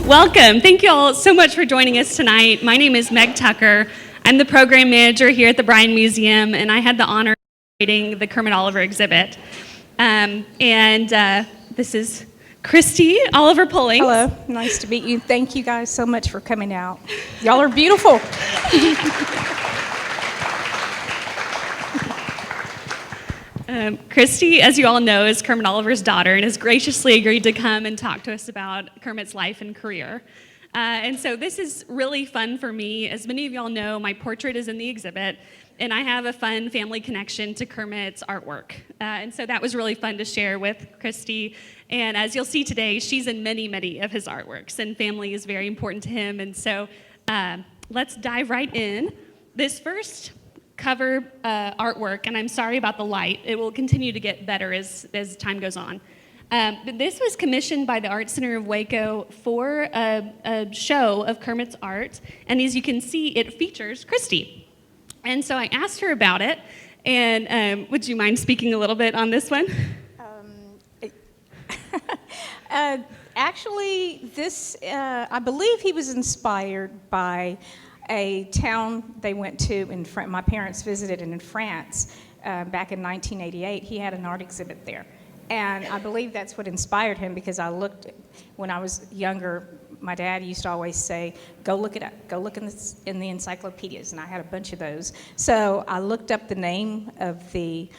Welcome. Thank you all so much for joining us tonight. My name is Meg Tucker. I'm the program manager here at the Bryan Museum, and I had the honor of curating the Kermit Oliver exhibit. This is Kristy Oliver-Pullings. Hello, nice to meet you. Thank you guys so much for coming out. Y'all are beautiful. Kristy, as you all know, is Kermit Oliver's daughter and has graciously agreed to come and talk to us about Kermit's life and career. And so this is really fun for me. As many of y'all know, my portrait is in the exhibit, and I have a fun family connection to Kermit's artwork. And so that was really fun to share with Kristy. And as you'll see today, she's in many, many of his artworks, and family is very important to him. And so let's dive right in. This first cover artwork, and I'm sorry about the light. It will continue to get better as time goes on. But this was commissioned by the Art Center of Waco for a show of Kermit's art, and as you can see, it features Kristy. And so I asked her about it, and would you mind speaking a little bit on this one? Actually, this, I believe he was inspired by a town they went to in France. My parents visited in France back in 1988. He had an art exhibit there. And I believe that's what inspired him, because I looked, when I was younger, my dad used to always say, go look it up, go look in the encyclopedias, and I had a bunch of those. So I looked up the name of the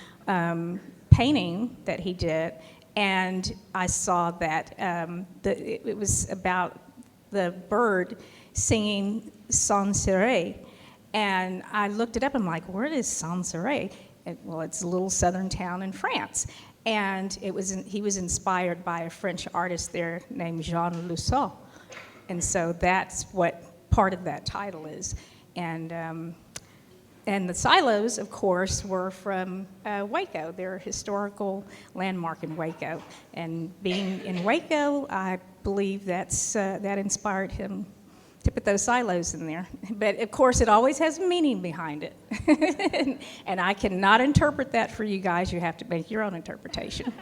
painting that he did, and I saw that it was about the bird singing Sancerre, and I looked it up. I'm like, where is Sancerre? Well, it's a little southern town in France, and he was inspired by a French artist there named Jean Lussault, and so that's what part of that title is. And the silos, of course, were from Waco. They're a historical landmark in Waco, and being in Waco, I believe that inspired him to put those silos in there. But of course, it always has meaning behind it. And I cannot interpret that for you guys. You have to make your own interpretation.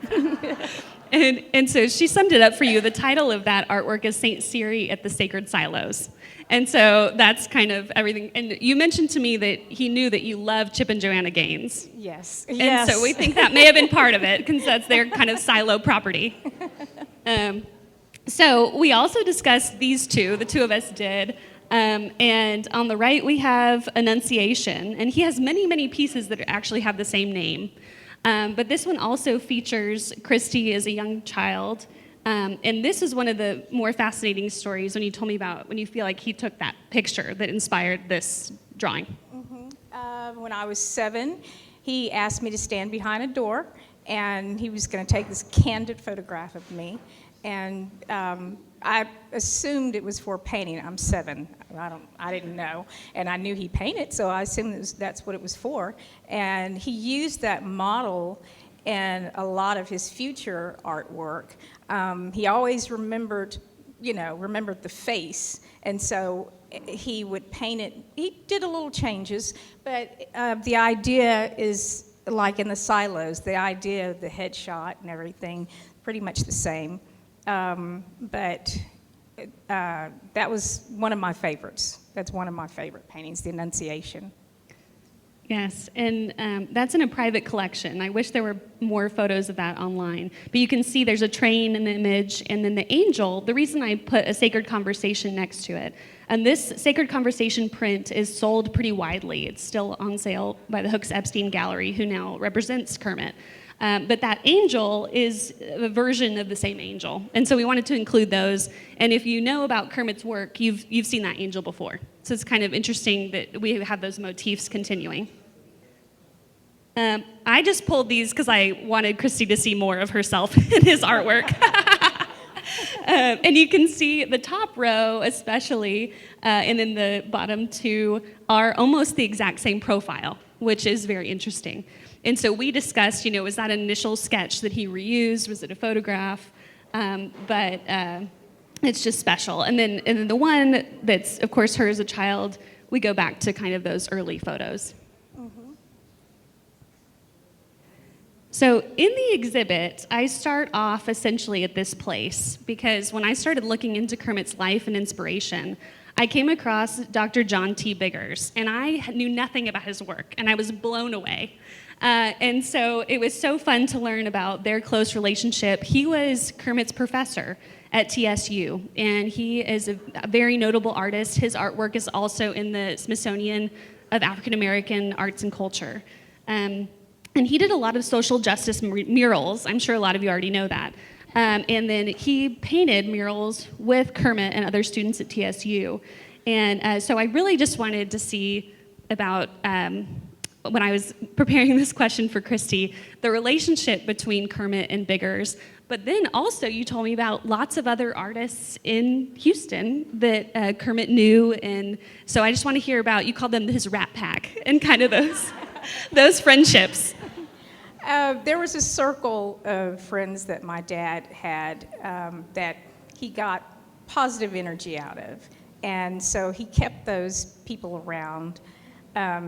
And so she summed it up for you. The title of that artwork is Saint Cyri at the Sacred Silos. And so that's kind of everything. And you mentioned to me that he knew that you loved Chip and Joanna Gaines. Yes. And so we think that may have been part of it, because that's their kind of silo property. So we also discussed these two, the two of us did, and on the right we have Annunciation, and he has many, many pieces that actually have the same name. But this one also features Kristy as a young child, and this is one of the more fascinating stories when you told me about when you feel like he took that picture that inspired this drawing. Mm-hmm. When I was 7, he asked me to stand behind a door, and he was going to take this candid photograph of me. And I assumed it was for painting. I'm 7. I didn't know, and I knew he painted, so I assumed that's what it was for. And he used that model in a lot of his future artwork. He always remembered the face, and so he would paint it. He did a little changes, but the idea is like in the silos. The idea of the headshot and everything, pretty much the same. But that was one of my favorites. That's one of my favorite paintings, the Annunciation. Yes, and that's in a private collection. I wish there were more photos of that online. But you can see there's a train in the image, and then the angel, the reason I put a Sacred Conversation next to it, and this Sacred Conversation print is sold pretty widely. It's still on sale by the Hooks Epstein Gallery, who now represents Kermit. But that angel is a version of the same angel. And so we wanted to include those. And if you know about Kermit's work, you've seen that angel before. So it's kind of interesting that we have those motifs continuing. I just pulled these because I wanted Kristy to see more of herself in his artwork. And you can see the top row especially, and then the bottom two are almost the exact same profile, which is very interesting. And so we discussed, was that an initial sketch that he reused? Was it a photograph? But it's just special. And then the one that's, of course, her as a child, we go back to kind of those early photos. So in the exhibit, I start off essentially at this place because when I started looking into Kermit's life and inspiration, I came across Dr. John T. Biggers, and I knew nothing about his work, and I was blown away. And so it was so fun to learn about their close relationship. He was Kermit's professor at TSU, and he is a very notable artist. His artwork is also in the Smithsonian of African American Arts and Culture. And he did a lot of social justice murals. I'm sure a lot of you already know that. And then he painted murals with Kermit and other students at TSU. And so I really just wanted to see about, when I was preparing this question for Kristy, the relationship between Kermit and Biggers. But then also you told me about lots of other artists in Houston that Kermit knew. And so I just want to hear about, you called them his Rat Pack, and kind of those friendships. There was a circle of friends that my dad had that he got positive energy out of. And so he kept those people around,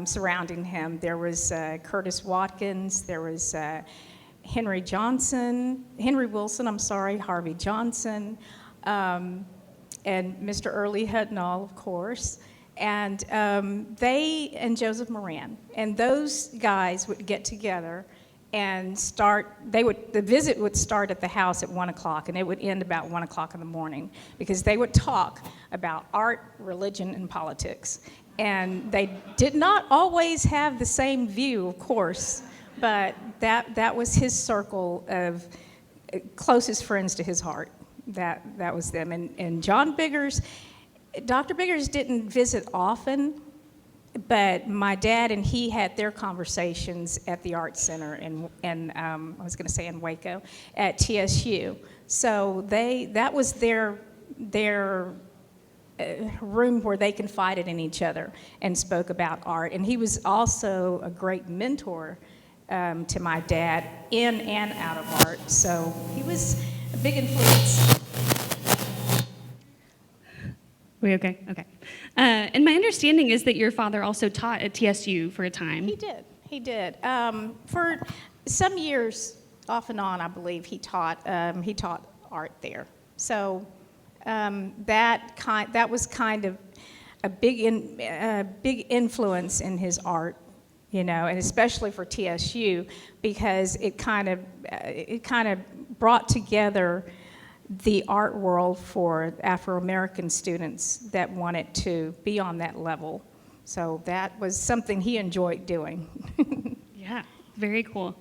surrounding him. There was Curtis Watkins, there was Henry Wilson, Harvey Johnson, and Mr. Early Hudnall, of course. And Joseph Moran. And those guys would get together and the visit would start at the house at 1 o'clock, and it would end about 1 o'clock in the morning, because they would talk about art, religion, and politics. And they did not always have the same view, of course, but that was his circle of closest friends to his heart. That was them. And John Biggers, Dr. Biggers didn't visit often, but my dad and he had their conversations at the Art Center in Waco, at TSU. So that was their room where they confided in each other and spoke about art. And he was also a great mentor to my dad in and out of art. So he was a big influence. We okay? Okay. And my understanding is that your father also taught at TSU for a time. He did. For some years, off and on, I believe, he taught art there. So that was kind of a big influence in his art, and especially for TSU, because it kind of brought together the art world for Afro-American students that wanted to be on that level. So that was something he enjoyed doing. Yeah, very cool.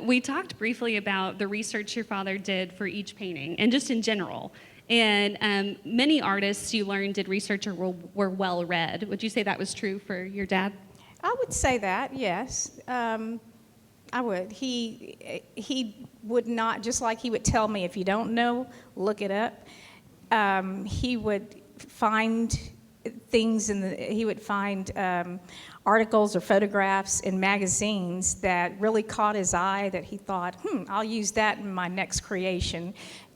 We talked briefly about the research your father did for each painting, and just in general. And many artists you learned did research or were well read. Would you say that was true for your dad? I would say that, yes. I would. He would not, just like he would tell me, if you don't know, look it up. He would find things he would find articles or photographs in magazines that really caught his eye, that he thought, I'll use that in my next creation.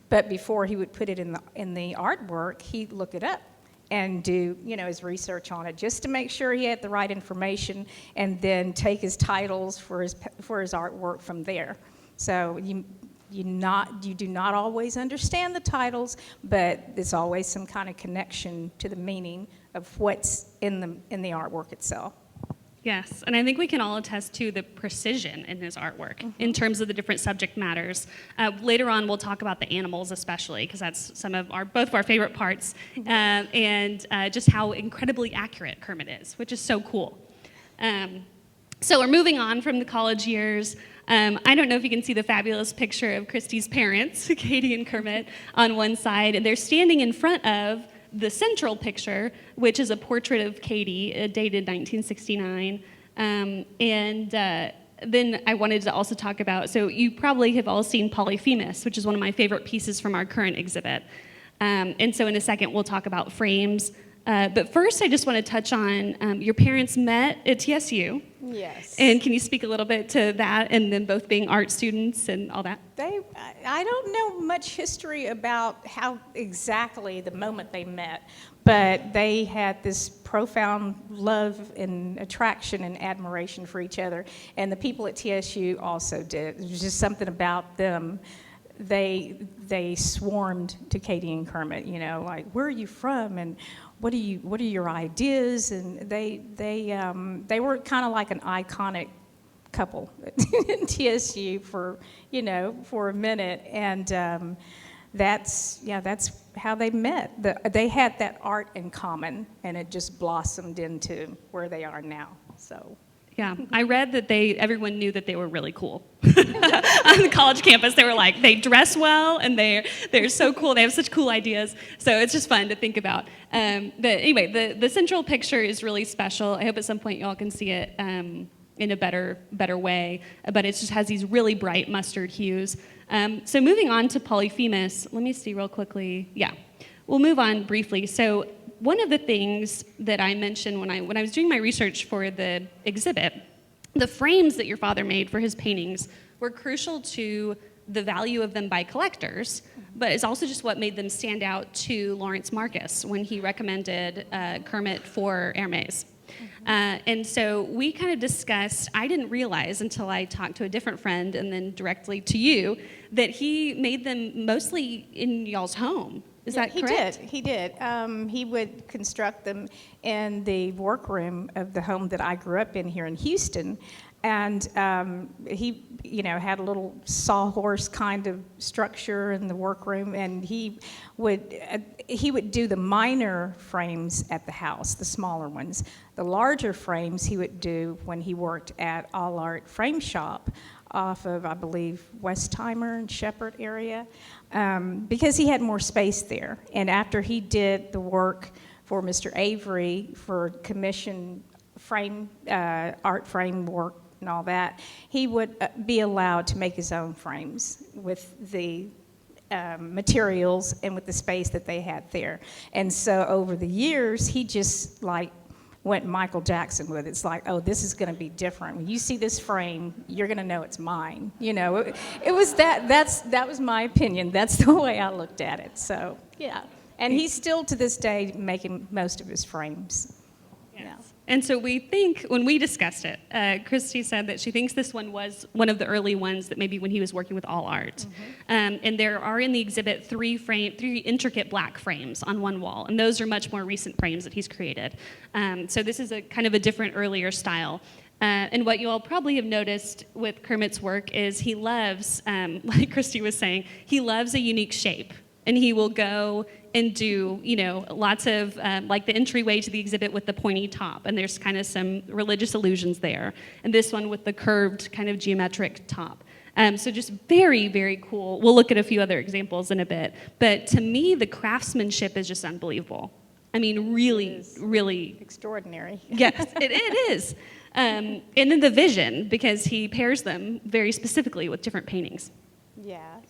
But before he would put it in the artwork, he'd look it up and do his research on it, just to make sure he had the right information, and then take his titles for his artwork from there. So you do not always understand the titles, but there's always some kind of connection to the meaning of what's in the artwork itself. Yes, and I think we can all attest to the precision in his artwork in terms of the different subject matters. Later on, we'll talk about the animals especially, because that's both of our favorite parts, and just how incredibly accurate Kermit is, which is so cool. So we're moving on from the college years. I don't know if you can see the fabulous picture of Kristy's parents, Katie and Kermit, on one side, and they're standing in front of the central picture, which is a portrait of Katie, dated 1969. Then I wanted to also talk about, so you probably have all seen Polyphemus, which is one of my favorite pieces from our current exhibit. And so in a second, we'll talk about frames. But first, I just want to touch on your parents met at TSU. Yes. And can you speak a little bit to that, and then both being art students and all that? I don't know much history about how exactly the moment they met, but they had this profound love and attraction and admiration for each other. And the people at TSU also did. There was just something about them. They swarmed to Katie and Kermit, you know, like, where are you from, and what are your ideas? And they were kind of like an iconic couple at TSU for a minute, and that's how they met. They had that art in common, and it just blossomed into where they are now. So. Yeah, I read that everyone knew that they were really cool on the college campus. They were like, they dress well, and they're so cool. They have such cool ideas. So it's just fun to think about. Anyway, the central picture is really special. I hope at some point y'all can see it in a better way. But it just has these really bright mustard hues. So moving on to Polyphemus, let me see real quickly. Yeah, we'll move on briefly. So one of the things that I mentioned when I was doing my research for the exhibit, the frames that your father made for his paintings were crucial to the value of them by collectors, but it's also just what made them stand out to Lawrence Marcus when he recommended Kermit for Hermès. And so we kind of discussed, I didn't realize until I talked to a different friend and then directly to you, that he made them mostly in y'all's home. Is that correct? He did. He would construct them in the workroom of the home that I grew up in here in Houston. And he, had a little sawhorse kind of structure in the workroom, and he would do the minor frames at the house, the smaller ones. The larger frames he would do when he worked at All Art Frame Shop off of, I believe, Westheimer and Shepherd area, because he had more space there. And after he did the work for Mr. Avery for commission frame, art frame work and all that, he would be allowed to make his own frames with the materials and with the space that they had there. And so over the years, he just went Michael Jackson with it. It's like, oh, this is going to be different. When you see this frame, you're going to know it's mine. It was that was my opinion. That's the way I looked at it. So, yeah. And he's still to this day making most of his frames. Yes. And so we think, when we discussed it, Kristy said that she thinks this one was one of the early ones that maybe when he was working with All Art. Mm-hmm. And there are in the exhibit three intricate black frames on one wall, and those are much more recent frames that he's created. So this is a kind of a different, earlier style. And what you all probably have noticed with Kermit's work is he loves, like Kristy was saying, he loves a unique shape. And he will go and do, lots of, like the entryway to the exhibit with the pointy top. And there's kind of some religious allusions there. And this one with the curved kind of geometric top. So just very, very cool. We'll look at a few other examples in a bit. But to me, the craftsmanship is just unbelievable. I mean, really, really. Extraordinary. Yes, it is. And then the vision, because he pairs them very specifically with different paintings. Yes.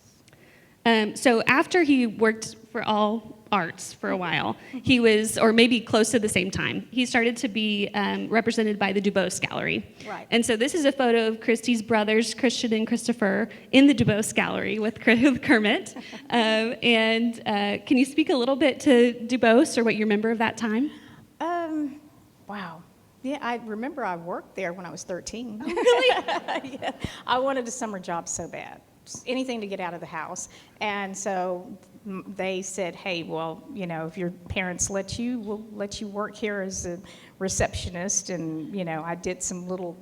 So after he worked for All Arts for a while, he was, or maybe close to the same time, he started to be represented by the Dubose Gallery. Right. And so this is a photo of Kristy's brothers, Christian and Christopher, in the Dubose Gallery with Kermit. And can you speak a little bit to Dubose or what you remember of that time? Wow. Yeah, I remember I worked there when I was 13. Oh, really? Yeah. I wanted a summer job so bad. Anything to get out of the house. And so they said, hey, well, if your parents let you, we'll let you work here as a receptionist. And, I did some little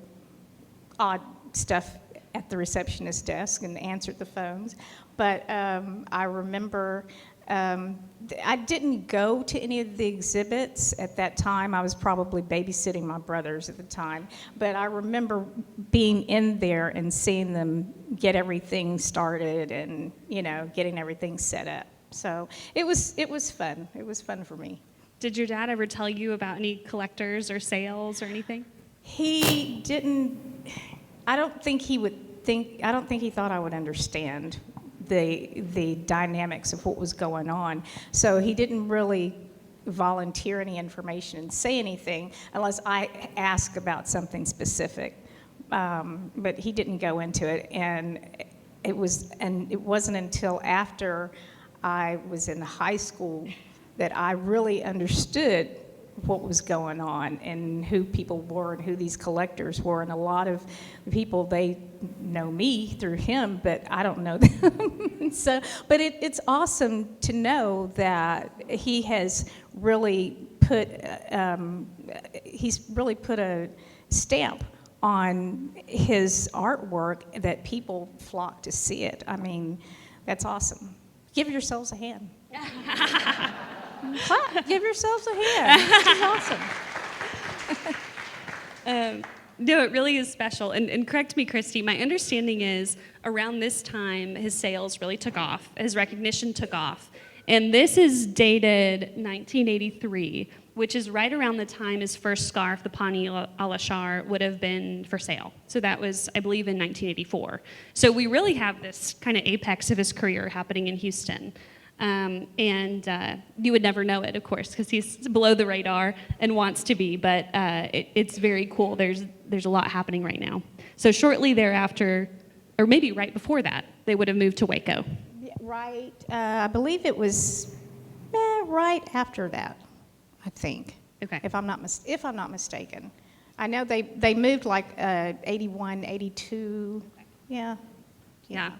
odd stuff at the receptionist desk and answered the phones. But I remember I didn't go to any of the exhibits at that time. I was probably babysitting my brothers at the time. But I remember being in there and seeing them get everything started and, getting everything set up. So it was fun. It was fun for me. Did your dad ever tell you about any collectors or sales or anything? He didn't. I don't think he thought I would understand the dynamics of what was going on. So he didn't really volunteer any information and say anything unless I asked about something specific. But he didn't go into it, and it wasn't until after I was in high school that I really understood what was going on and who people were and who these collectors were. And a lot of people, they know me through him, but I don't know them. But it's awesome to know that he has really put a stamp on his artwork that people flock to see it. I mean, that's awesome. Give yourselves a hand. Clap. Give yourselves a hand. This is awesome. No, it really is special. And correct me, Kristy, my understanding is around this time, his sales really took off. His recognition took off. And this is dated 1983, which is right around the time his first scarf, the Pani a la Char, would have been for sale. So that was, I believe, in 1984. So we really have this kind of apex of his career happening in Houston. And you would never know it, of course, because he's below the radar and wants to be, but it's very cool. There's a lot happening right now. So shortly thereafter, or maybe right before that, they would have moved to Waco. Yeah, right. I believe it was right after that, I think. Okay. If I'm not mistaken. I know they moved like 81, 82. Okay. Yeah.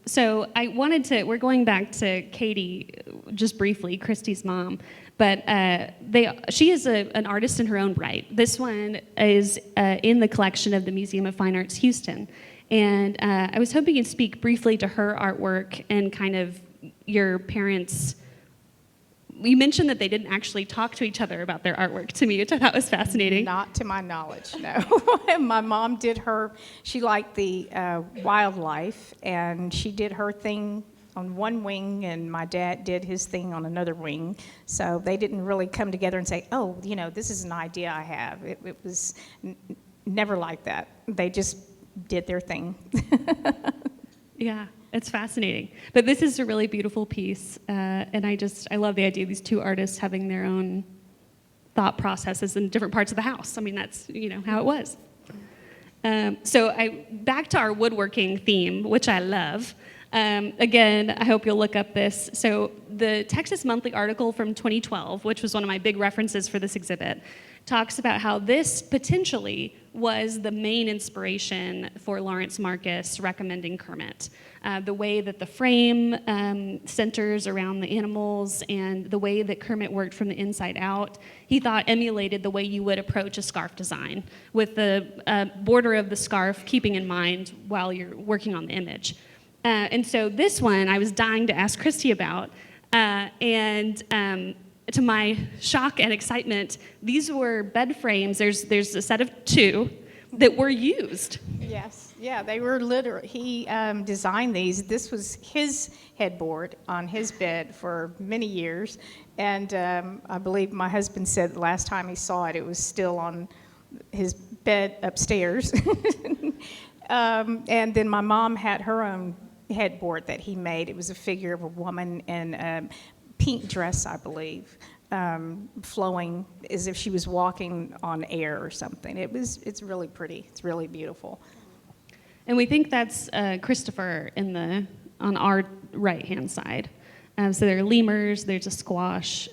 So we're going back to Katie just briefly, Kristy's mom, but she is an artist in her own right. This one is in the collection of the Museum of Fine Arts Houston. And I was hoping you'd speak briefly to her artwork and kind of your parents. You mentioned that they didn't actually talk to each other about their artwork to me, which I thought was fascinating. Not to my knowledge, no. My mom did she liked the wildlife, and she did her thing on one wing, and my dad did his thing on another wing. So they didn't really come together and say, oh, this is an idea I have. It was never like that. They just did their thing. Yeah. It's fascinating. But this is a really beautiful piece, and I love the idea of these two artists having their own thought processes in different parts of the house. I mean, that's, how it was. So back to our woodworking theme, which I love. Again, I hope you'll look up this. So the Texas Monthly article from 2012, which was one of my big references for this exhibit, talks about how this potentially was the main inspiration for Lawrence Marcus recommending Kermit. The way that the frame centers around the animals and the way that Kermit worked from the inside out, he thought emulated the way you would approach a scarf design, with the border of the scarf keeping in mind while you're working on the image. And so this one I was dying to ask Kristy about, and to my shock and excitement, these were bed frames. There's a set of two that were used. Yes, yeah, they were literally, he designed these. This was his headboard on his bed for many years, and I believe my husband said the last time he saw it, it was still on his bed upstairs. And then my mom had her own headboard that he made. It was a figure of a woman in a pink dress, I believe, flowing as if she was walking on air or something. It's really pretty. It's really beautiful. And we think that's Christopher on our right-hand side. So there are lemurs, there's a squash.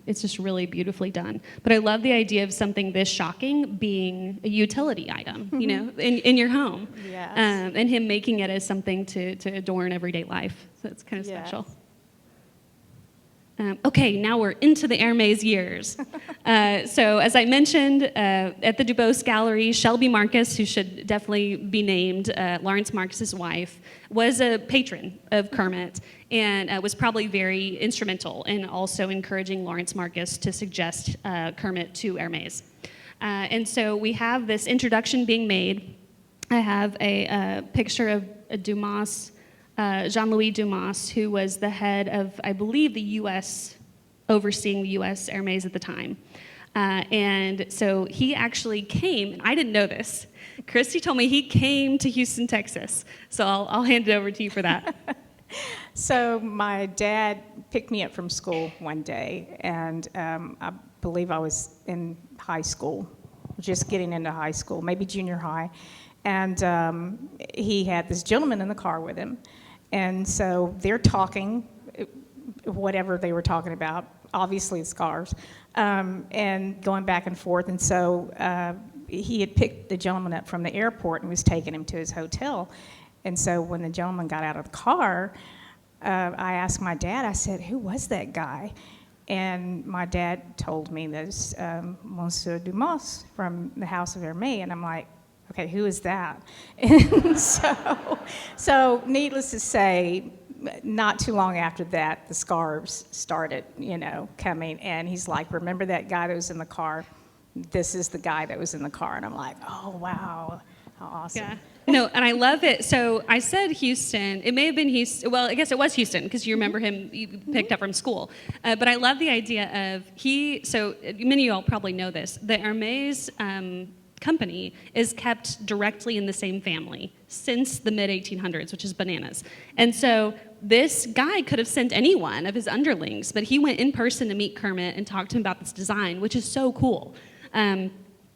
It's just really beautifully done. But I love the idea of something this shocking being a utility item, in your home. Yes. And him making it as something to adorn everyday life. So it's kind of special. Okay, now we're into the Hermès years. So as I mentioned, at the Dubose Gallery, Shelby Marcus, who should definitely be named, Lawrence Marcus's wife, was a patron of Kermit and was probably very instrumental in also encouraging Lawrence Marcus to suggest Kermit to Hermès. And so we have this introduction being made. I have a picture of Dumas, Jean-Louis Dumas, who was the head of, I believe, the U.S., overseeing the U.S. Hermès at the time. And so he actually came, and I didn't know this. Kristy told me he came to Houston, Texas. So I'll hand it over to you for that. So my dad picked me up from school one day, and I believe I was in high school, just getting into high school, maybe junior high. And he had this gentleman in the car with him. And so they're talking, whatever they were talking about. obviously scarves, and going back and forth. And so he had picked the gentleman up from the airport and was taking him to his hotel. And so when the gentleman got out of the car, I asked my dad, I said, who was that guy? And my dad told me that it's Monsieur Dumas from the House of Hermès. And I'm like, okay, who is that? And so needless to say, not too long after that, the scarves started, coming. And he's like, remember that guy that was in the car? This is the guy that was in the car. And I'm like, oh, wow, how awesome. Yeah. No, and I love it. So I said Houston. It may have been Houston. Well, I guess it was Houston because you remember him, you picked up from school. But I love the idea of so many of you all probably know this. The Hermès company is kept directly in the same family since the mid-1800s, which is bananas. And so this guy could have sent any one of his underlings, but he went in person to meet Kermit and talk to him about this design, which is so cool.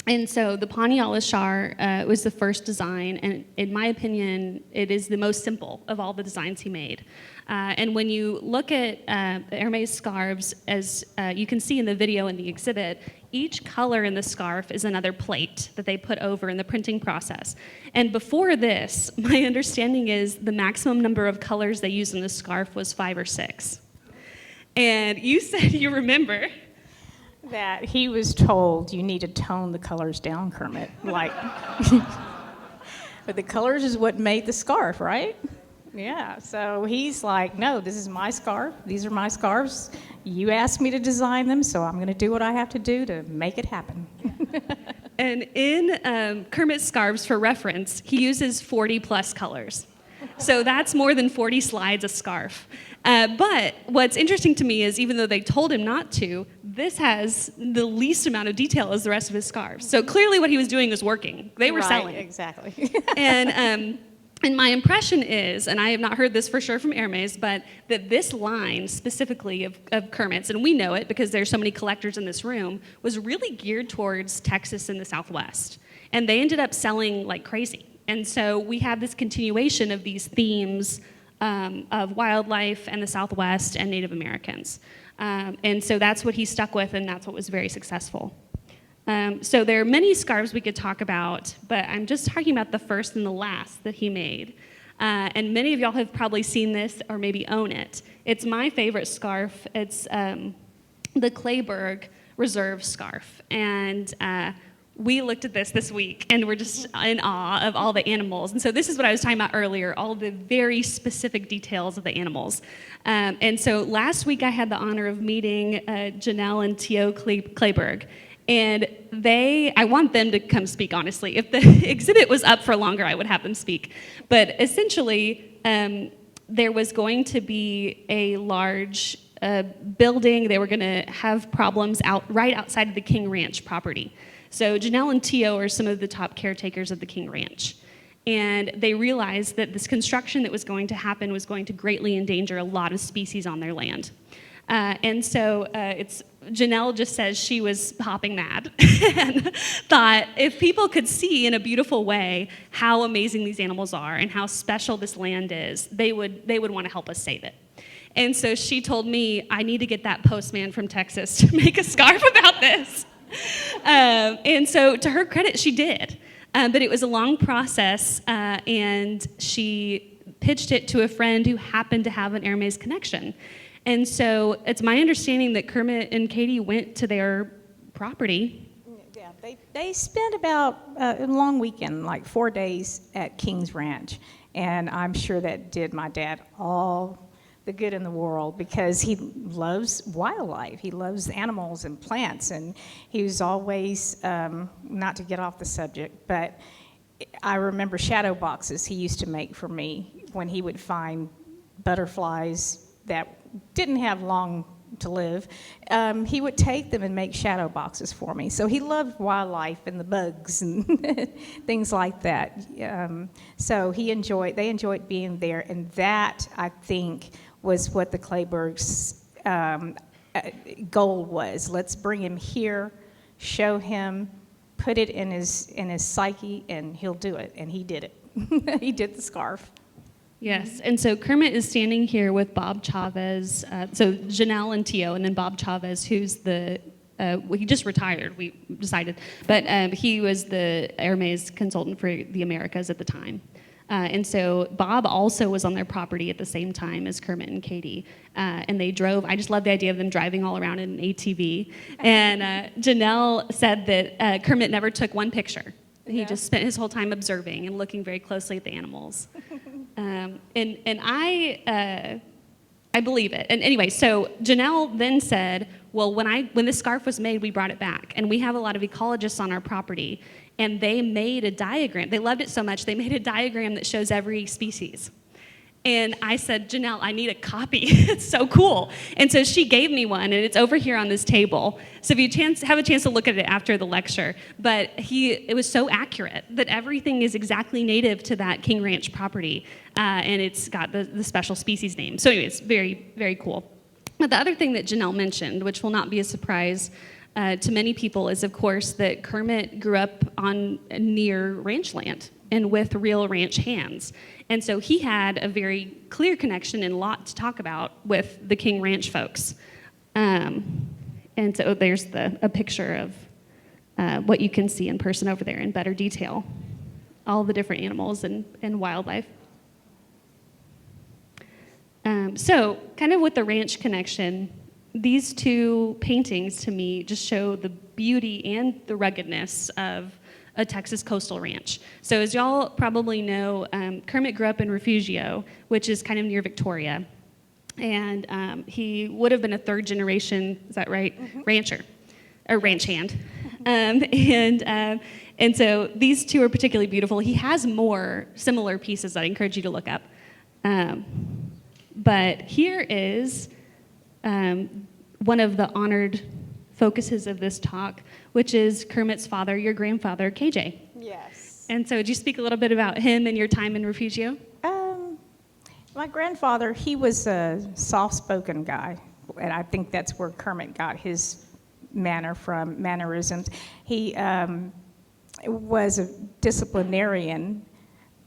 And so the Pani al Ashar was the first design, and in my opinion, it is the most simple of all the designs he made. And when you look at the Hermès scarves, as you can see in the video in the exhibit, each color in the scarf is another plate that they put over in the printing process. And before this, my understanding is the maximum number of colors they used in the scarf was 5 or 6. And you said you remember that he was told you need to tone the colors down, Kermit. But the colors is what made the scarf, right? Yeah, so he's like, no, this is my scarf. These are my scarves. You asked me to design them, so I'm going to do what I have to do to make it happen. And in Kermit's scarves, for reference, he uses 40 plus colors. So that's more than 40 slides a scarf. But what's interesting to me is even though they told him not to, this has the least amount of detail as the rest of his scarves. So clearly what he was doing was working. They were selling. Exactly. And my impression is, and I have not heard this for sure from Hermès, but that this line specifically of Kermit's, and we know it because there's so many collectors in this room, was really geared towards Texas and the Southwest. And they ended up selling like crazy. And so we have this continuation of these themes of wildlife and the Southwest and Native Americans. And so that's what he stuck with, and that's what was very successful. So there are many scarves we could talk about, but I'm just talking about the first and the last that he made. And many of y'all have probably seen this or maybe own it. It's my favorite scarf. It's the Kleberg Reserve scarf. And we looked at this week, and we're just in awe of all the animals. And so this is what I was talking about earlier, all the very specific details of the animals. And so last week I had the honor of meeting Janelle and Theo Kleberg. And I want them to come speak, honestly. If the exhibit was up for longer, I would have them speak. But essentially, there was going to be a large building. They were going to have problems right outside of the King Ranch property. So Janelle and Tio are some of the top caretakers of the King Ranch. And they realized that this construction that was going to happen was going to greatly endanger a lot of species on their land. And so Janelle just says she was hopping mad and thought if people could see in a beautiful way how amazing these animals are and how special this land is, they would want to help us save it. And so she told me, I need to get that postman from Texas to make a scarf about this. And so to her credit, she did. But it was a long process, and she pitched it to a friend who happened to have an Hermès connection. And so it's my understanding that Kermit and Katie went to their property. Yeah, they spent about a long weekend, like 4 days at King's Ranch. And I'm sure that did my dad all the good in the world because he loves wildlife. He loves animals and plants. And he was always, not to get off the subject, but I remember shadow boxes he used to make for me when he would find butterflies that didn't have long to live. He would take them and make shadow boxes for me. So he loved wildlife and the bugs and things like that. So they enjoyed being there, and that, I think, was what the Klebergs' goal was. Let's bring him here, show him, put it in his psyche, and he'll do it. And he did it. He did the scarf. Yes, and so Kermit is standing here with Bob Chavez, so Janelle and Tio, and then Bob Chavez, who's he just retired, we decided, but he was the Hermès consultant for the Americas at the time. And so Bob also was on their property at the same time as Kermit and Katie. And they drove, I just love the idea of them driving all around in an ATV. And Janelle said that Kermit never took one picture. He just spent his whole time observing and looking very closely at the animals. And I believe it. And anyway, so Janelle then said, well, when this scarf was made, we brought it back. And we have a lot of ecologists on our property. And they made a diagram. They loved it so much, they made a diagram that shows every species. And I said, Janelle, I need a copy. It's so cool. And so she gave me one, and it's over here on this table. So if you have a chance to look at it after the lecture. But it was so accurate that everything is exactly native to that King Ranch property. And it's got the special species name. So anyway, it's very, very cool. But the other thing that Janelle mentioned, which will not be a surprise to many people, is, of course, that Kermit grew up on near ranch land and with real ranch hands. And so he had a very clear connection and a lot to talk about with the King Ranch folks. And so there's a picture of what you can see in person over there in better detail, all the different animals and wildlife. So kind of with the ranch connection, these two paintings to me just show the beauty and the ruggedness of a Texas coastal ranch. So as y'all probably know, Kermit grew up in Refugio, which is kind of near Victoria. And he would have been a third generation, is that right? Mm-hmm. Rancher, or ranch hand. And so these two are particularly beautiful. He has more similar pieces that I encourage you to look up. But here is one of the honored focuses of this talk, which is Kermit's father, your grandfather, KJ. Yes. And so would you speak a little bit about him and your time in Refugio? My grandfather, he was a soft-spoken guy, and I think that's where Kermit got his mannerisms. He was a disciplinarian,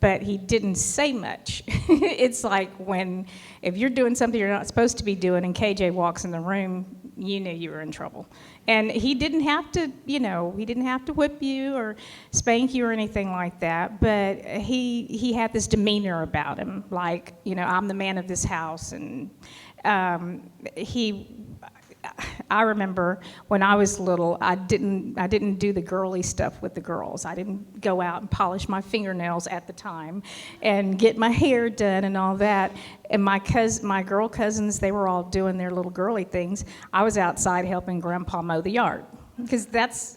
but he didn't say much. It's like if you're doing something you're not supposed to be doing and KJ walks in the room, you knew you were in trouble. And he didn't have to, he didn't have to whip you or spank you or anything like that, but he had this demeanor about him, like, I'm the man of this house. And I remember when I was little, I didn't do the girly stuff with the girls. I didn't go out and polish my fingernails at the time and get my hair done and all that. And my girl cousins, they were all doing their little girly things. I was outside helping Grandpa mow the yard because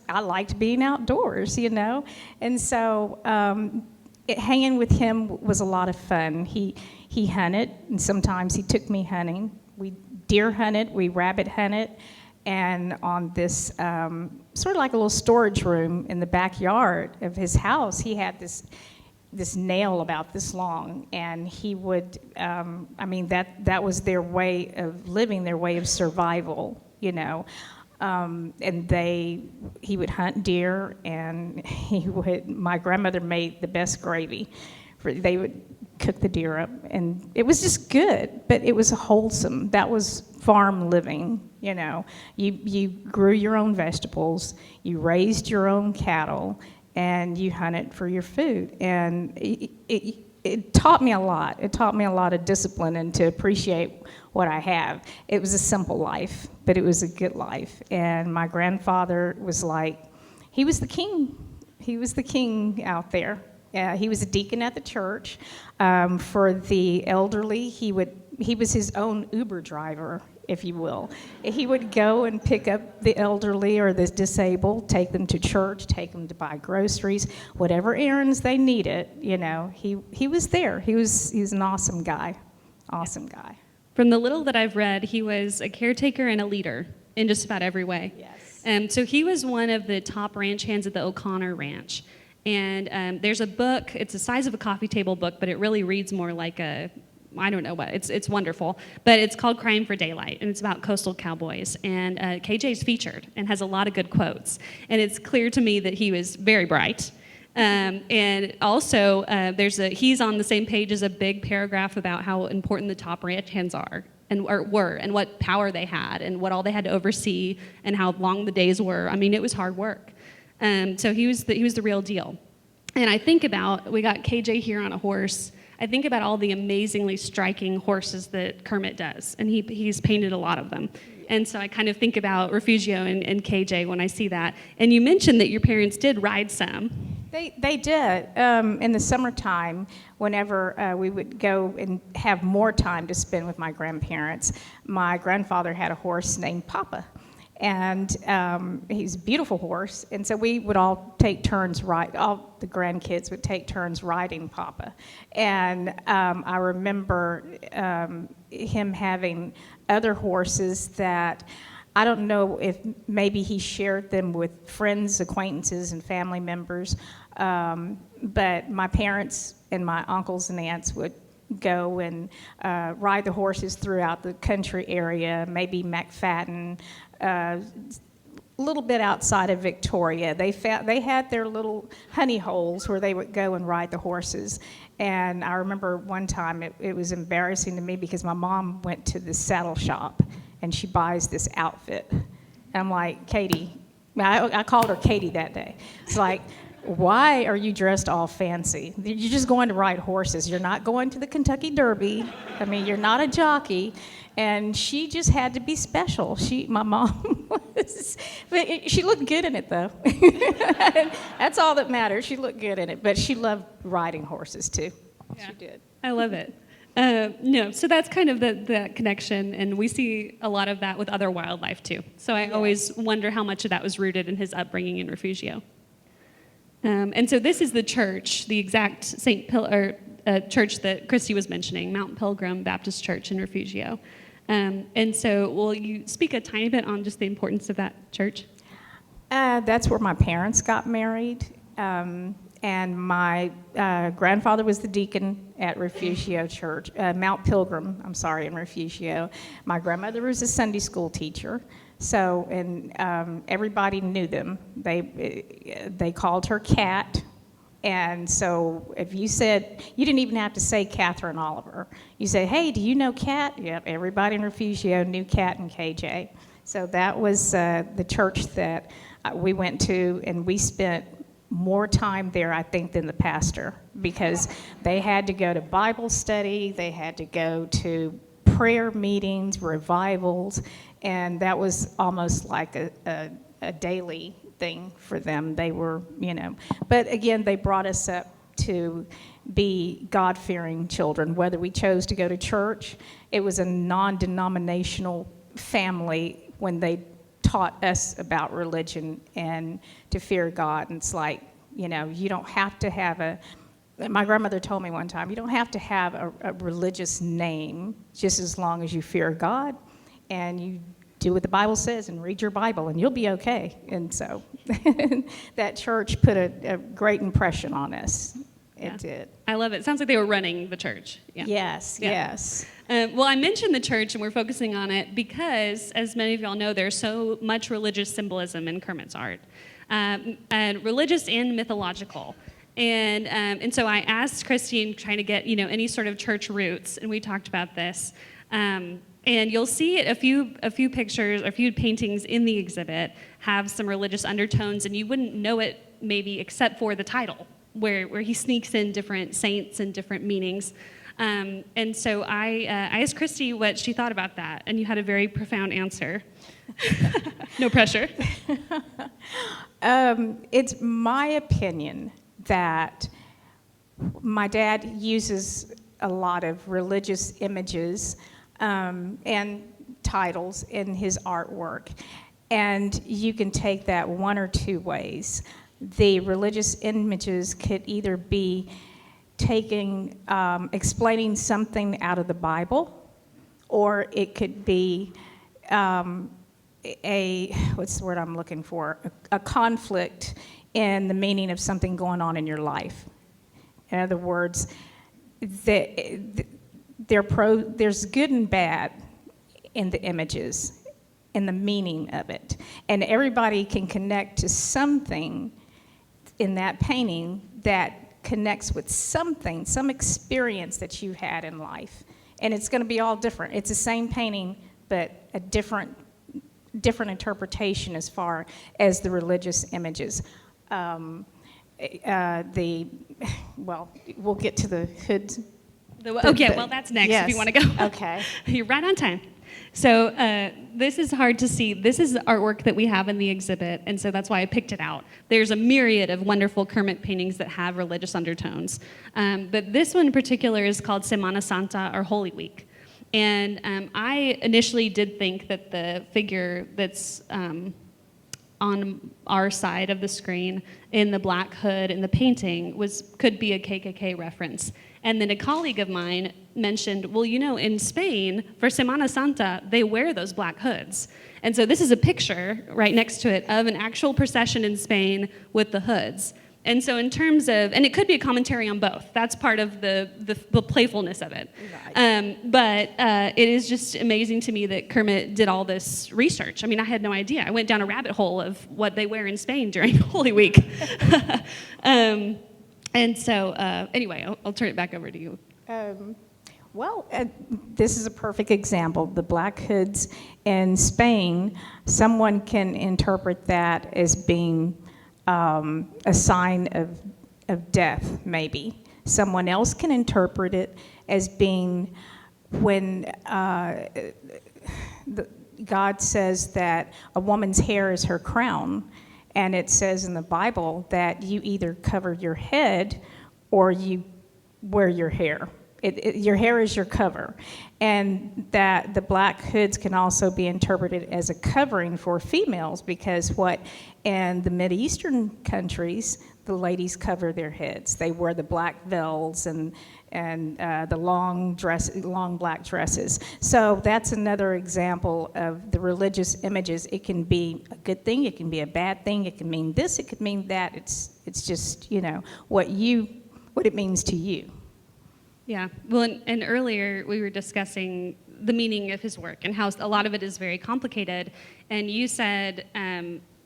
I liked being outdoors, And so hanging with him was a lot of fun. He hunted, and sometimes he took me hunting. We deer hunted, we rabbit hunted, and on this sort of like a little storage room in the backyard of his house, he had this nail about this long, and he would, that was their way of living, their way of survival, and he would hunt deer, and my grandmother made the best gravy. They would cook the deer up, and it was just good, but it was wholesome. That was farm living, You grew your own vegetables, you raised your own cattle, and you hunted for your food. And it taught me a lot. It taught me a lot of discipline and to appreciate what I have. It was a simple life, but it was a good life. And my grandfather was he was the king. He was the king out there. He was a deacon at the church. For the elderly, he was his own Uber driver, if you will. He would go and pick up the elderly or the disabled, take them to church, take them to buy groceries, whatever errands they needed. He was there. He was an awesome guy. Awesome guy. From the little that I've read, he was a caretaker and a leader in just about every way. Yes. So he was one of the top ranch hands at the O'Connor Ranch. And there's a book, it's the size of a coffee table book, but it really reads more like I don't know what, it's wonderful. But it's called Crying for Daylight, and it's about coastal cowboys. And KJ's featured and has a lot of good quotes. And it's clear to me that he was very bright. And also, he's on the same page as a big paragraph about how important the top ranch hands are or were, and what power they had, and what all they had to oversee, and how long the days were. I mean, it was hard work. So he was the real deal. And I think about, we got KJ here on a horse. I think about all the amazingly striking horses that Kermit does, and he's painted a lot of them. And so I kind of think about Refugio and KJ when I see that. And you mentioned that your parents did ride some. They did. In the summertime, whenever we would go and have more time to spend with my grandparents, my grandfather had a horse named Papa. And he's a beautiful horse. And so we would all take turns all the grandkids would take turns riding Papa. And I remember him having other horses that I don't know if maybe he shared them with friends, acquaintances, and family members. But my parents and my uncles and aunts would go and ride the horses throughout the country area, maybe McFadden, a little bit outside of Victoria. They had their little honey holes where they would go and ride the horses. And I remember one time it was embarrassing to me because my mom went to the saddle shop and she buys this outfit. And I'm like, Katie, I called her Katie that day. It's like, why are you dressed all fancy? You're just going to ride horses. You're not going to the Kentucky Derby. I mean, you're not a jockey. And she just had to be special. My mom was, but she looked good in it, though. That's all that matters. She looked good in it. But she loved riding horses, too. Yeah. She did. I love it. So that's kind of the connection, and we see a lot of that with other wildlife, too. So I always wonder how much of that was rooted in his upbringing in Refugio. And so this is the church, the exact church that Kristy was mentioning, Mount Pilgrim Baptist Church in Refugio. And so will you speak a tiny bit on just the importance of that church? That's where my parents got married. And my grandfather was the deacon at Refugio Church, Mount Pilgrim, in Refugio. My grandmother was a Sunday school teacher. So, and everybody knew them. They called her Cat. And so if you said, you didn't even have to say Catherine Oliver. You say, hey, do you know Cat? Yep, everybody in Refugio knew Cat and KJ. So that was the church that we went to, and we spent more time there, I think, than the pastor, because they had to go to Bible study, they had to go to prayer meetings, revivals, and that was almost like a daily thing for them. They were, but again, they brought us up to be God-fearing children. Whether we chose to go to church, it was a non-denominational family when they taught us about religion and to fear God. And it's like, you don't have to have my grandmother told me one time, you don't have to have a religious name just as long as you fear God and you do what the Bible says and read your Bible and you'll be okay. And so that church put a great impression on us. It did. I love it. Sounds like they were running the church. Yeah. Yes. Well, I mentioned the church, and we're focusing on it because, as many of y'all know, there's so much religious symbolism in Kermit's art, and religious and mythological. And so I asked Kristy, trying to get any sort of church roots, and we talked about this. And you'll see a few pictures, a few paintings in the exhibit have some religious undertones, and you wouldn't know it maybe except for the title, where he sneaks in different saints and different meanings. And so I asked Kristy what she thought about that, and you had a very profound answer. No pressure. It's my opinion that my dad uses a lot of religious images and titles in his artwork, and you can take that one or two ways. The religious images could either be explaining something out of the Bible, or it could be what's the word I'm looking for? A conflict in the meaning of something going on in your life. In other words, there's good and bad in the images, in the meaning of it. And everybody can connect to something in that painting that connects with something, some experience that you had in life. And it's going to be all different. It's the same painting, but a different interpretation as far as the religious images. Well, we'll get to the hood. Well, that's next, yes. if you want to go. Okay. You're right on time. So this is hard to see. This is artwork that we have in the exhibit, and so that's why I picked it out. There's a myriad of wonderful Kermit paintings that have religious undertones. But this one in particular is called Semana Santa, or Holy Week. And I initially did think that the figure that's on our side of the screen in the black hood in the painting could be a KKK reference. And then a colleague of mine mentioned, well, in Spain, for Semana Santa, they wear those black hoods. And so this is a picture right next to it of an actual procession in Spain with the hoods. And so in terms of, and it could be a commentary on both. That's part of the playfulness of it. Right. But it is just amazing to me that Kermit did all this research. I mean, I had no idea. I went down a rabbit hole of what they wear in Spain during Holy Week. And so anyway, I'll turn it back over to you. This is a perfect example. The black hoods in Spain, someone can interpret that as being a sign of death, maybe. Someone else can interpret it as being when God says that a woman's hair is her crown, and it says in the Bible that you either cover your head or you wear your hair. Your hair is your cover. And that the black hoods can also be interpreted as a covering for females, because in the Mideastern countries, the ladies cover their heads. They wear the black veils and the long black dresses. So that's another example of the religious images. It can be a good thing, it can be a bad thing, it can mean this, it could mean that. It's just, what it means to you. Yeah, well, and earlier we were discussing the meaning of his work and how a lot of it is very complicated. And you said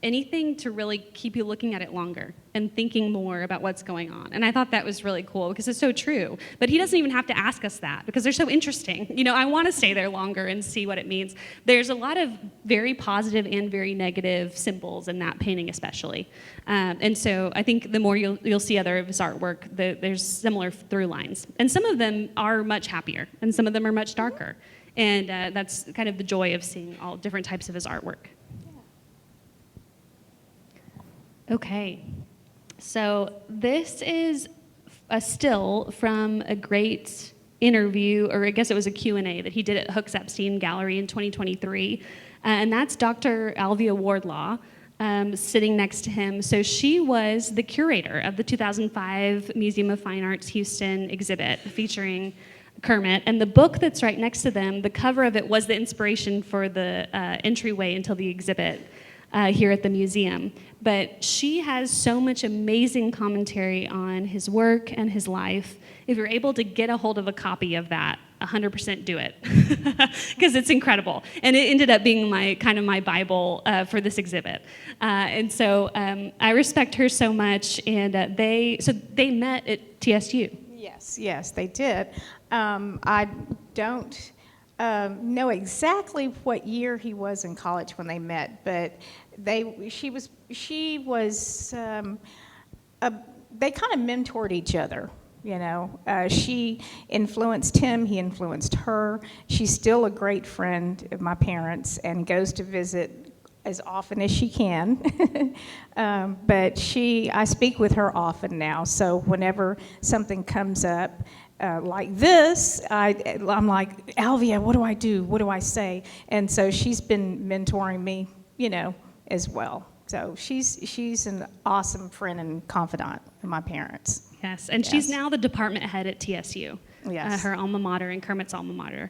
anything to really keep you looking at it longer and thinking more about what's going on. And I thought that was really cool because it's so true. But he doesn't even have to ask us that because they're so interesting. I want to stay there longer and see what it means. There's a lot of very positive and very negative symbols in that painting especially. And so I think the more you'll see other of his artwork, there's similar through lines. And some of them are much happier and some of them are much darker. And that's kind of the joy of seeing all different types of his artwork. Okay, so this is a still from a great interview, or I guess it was a Q&A that he did at Hooks Epstein Gallery in 2023, and that's Dr. Alvia Wardlaw sitting next to him. So she was the curator of the 2005 Museum of Fine Arts Houston exhibit featuring Kermit, and the book that's right next to them, the cover of it was the inspiration for the entryway into the exhibit here at the museum. But she has so much amazing commentary on his work and his life. If you're able to get a hold of a copy of that, 100% do it, because it's incredible. And it ended up being my Bible for this exhibit. And so I respect her so much, and they met at TSU. Yes, they did. I don't know exactly what year he was in college when they met, but they kind of mentored each other. She influenced him, he influenced her. She's still a great friend of my parents and goes to visit as often as she can. But I speak with her often now, so whenever something comes up like this, I'm like, Alvia, what do I do? What do I say? And so she's been mentoring me, as well. So she's an awesome friend and confidant of my parents. Yes, and she's now the department head at TSU, her alma mater and Kermit's alma mater.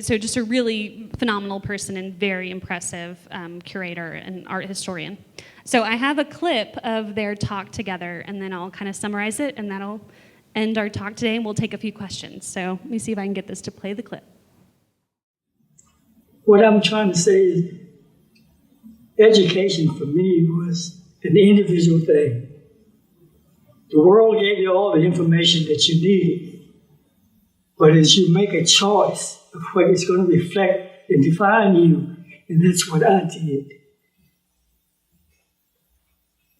So just a really phenomenal person and very impressive curator and art historian. So I have a clip of their talk together, and then I'll kind of summarize it, and that'll end our talk today, and we'll take a few questions. So let me see if I can get this to play the clip. What I'm trying to say is education for me was an individual thing. The world gave you all the information that you needed. But as you make a choice of what is going to reflect and define you, and that's what I did.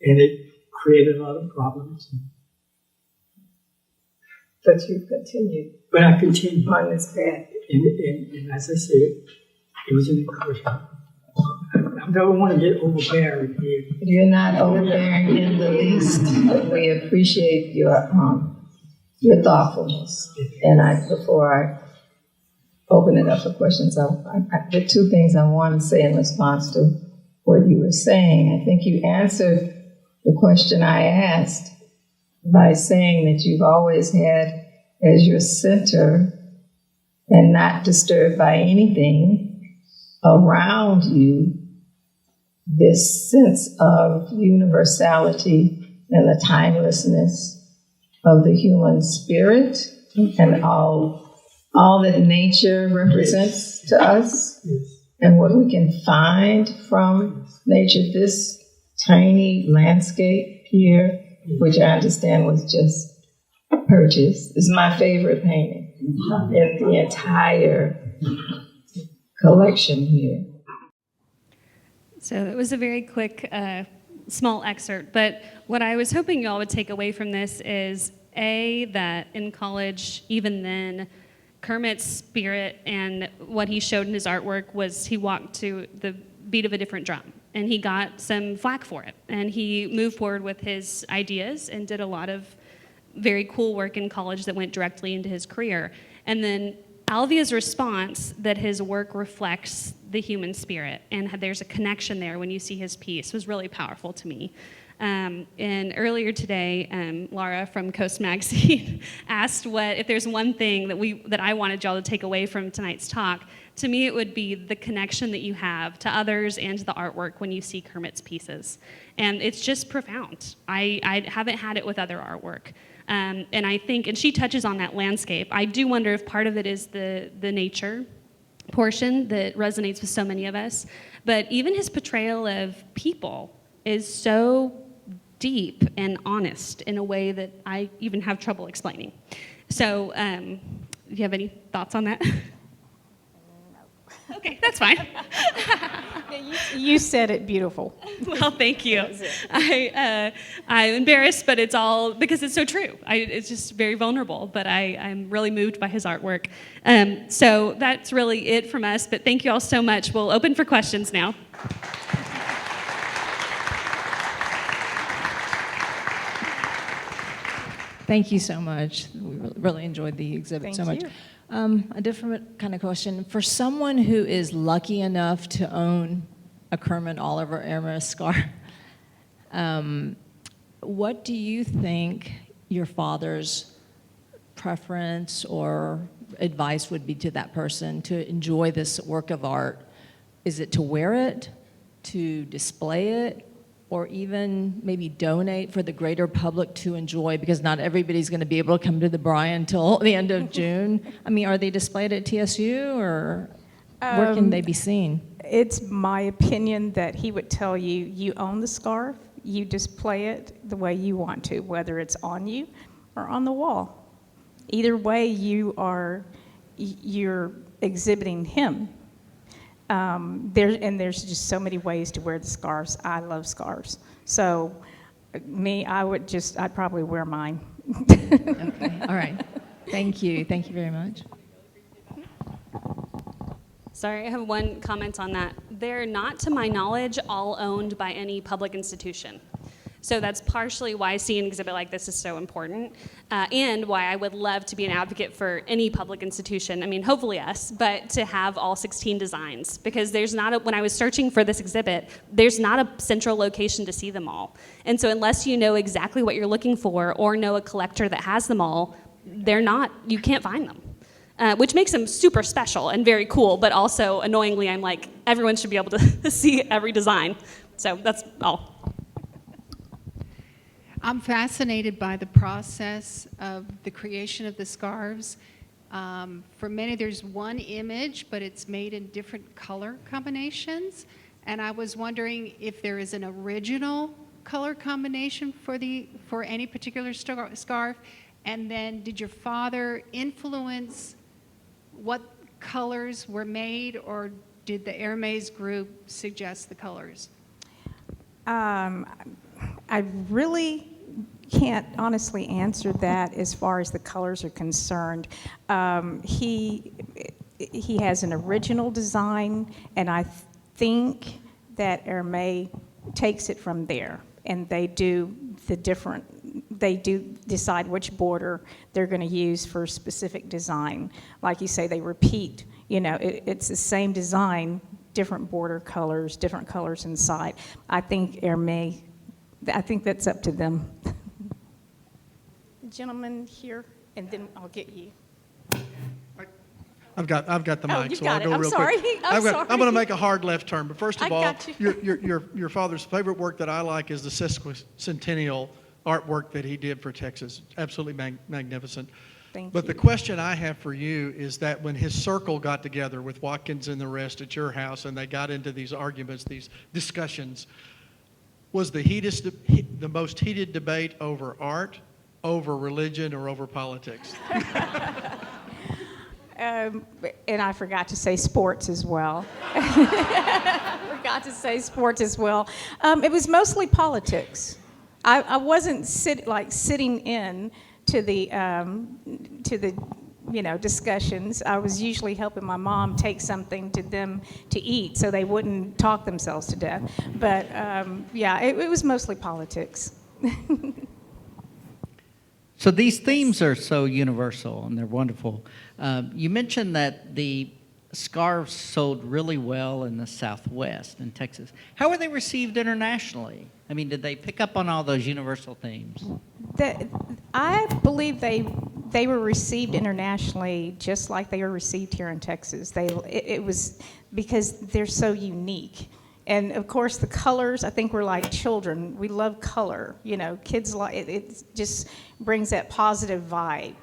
And it created a lot of problems. But you've continued. But I continued. On this path. And as I said, it was an encouragement. I don't want to get overbearing here. You're not overbearing in the least. We appreciate your thoughtfulness. And before I open it up for questions, the two things I want to say in response to what you were saying. I think you answered the question I asked by saying that you've always had as your center and not disturbed by anything around you this sense of universality and the timelessness of the human spirit and all that nature represents to us and what we can find from nature. This tiny landscape here, which I understand was just purchased, is my favorite painting in the entire collection here. So it was a very quick, small excerpt, but what I was hoping y'all would take away from this is, A, that in college, even then, Kermit's spirit and what he showed in his artwork was he walked to the beat of a different drum, and he got some flack for it, and he moved forward with his ideas and did a lot of very cool work in college that went directly into his career. And then Alvia's response that his work reflects the human spirit and there's a connection there when you see his piece was really powerful to me. And earlier today, Laura from Coast Magazine asked if there's one thing that I wanted y'all to take away from tonight's talk. To me, it would be the connection that you have to others and to the artwork when you see Kermit's pieces. And it's just profound. I haven't had it with other artwork. And I think, and she touches on that landscape. I do wonder if part of it is the nature portion that resonates with so many of us. But even his portrayal of people is so deep and honest in a way that I even have trouble explaining. So, do you have any thoughts on that? Okay, that's fine. You said it beautiful. Well, thank you. I'm embarrassed, but it's all because it's so true. It's just very vulnerable, but I'm really moved by his artwork. So that's really it from us, but thank you all so much. We'll open for questions now. Thank you so much. We really enjoyed the exhibit so much. Thank you. A different kind of question. For someone who is lucky enough to own a Kermit Oliver Hermès scarf, what do you think your father's preference or advice would be to that person to enjoy this work of art? Is it to wear it, to display it, or even maybe donate for the greater public to enjoy, because not everybody's going to be able to come to the Bryan till the end of June? I mean, are they displayed at TSU, or where can they be seen? It's my opinion that he would tell you, you own the scarf, you display it the way you want to, whether it's on you or on the wall. Either way, you're exhibiting him. There's just so many ways to wear the scarves. I love scarves. So I'd probably wear mine. Okay. All right. Thank you. Thank you very much. Sorry, I have one comment on that. They're not, to my knowledge, all owned by any public institution. So that's partially why seeing an exhibit like this is so important, and why I would love to be an advocate for any public institution, I mean, hopefully us, but to have all 16 designs, because when I was searching for this exhibit, there's not a central location to see them all. And so unless you know exactly what you're looking for or know a collector that has them all, you can't find them. Which makes them super special and very cool, but also annoyingly, I'm like, everyone should be able to see every design. So that's all. I'm fascinated by the process of the creation of the scarves. For many, there's one image, but it's made in different color combinations. And I was wondering if there is an original color combination for any particular scarf? And then did your father influence what colors were made, or did the Hermès group suggest the colors? I really can't honestly answer that as far as the colors are concerned. He has an original design, and I think that Hermès takes it from there, and they do decide which border they're going to use for a specific design. Like you say, they repeat, it's the same design, different border colors, different colors inside. I think Hermès, I think that's up to them. Gentleman here, and then I'll get you. I've got the mic, you so got I'll go it. real I'm quick. sorry. I'm sorry. I'm going to make a hard left turn, but first of I all, got you. your father's favorite work that I like is the sesquicentennial artwork that he did for Texas. Absolutely magnificent. Thank But you. the question I have for you is that when his circle got together with Watkins and the rest at your house, and they got into these arguments, these discussions, was the most heated debate over art, over religion, or over politics? And I forgot to say sports as well. It was mostly politics. I wasn't sitting in to the discussions. I was usually helping my mom take something to them to eat so they wouldn't talk themselves to death. But it was mostly politics. So these themes are so universal and they're wonderful. You mentioned that the scarves sold really well in the Southwest in Texas. How were they received internationally? I mean, did they pick up on all those universal themes? I believe they were received internationally just like they were received here in Texas. It was because they're so unique. And of course, the colors, I think we're like children. We love color, kids like it just brings that positive vibe,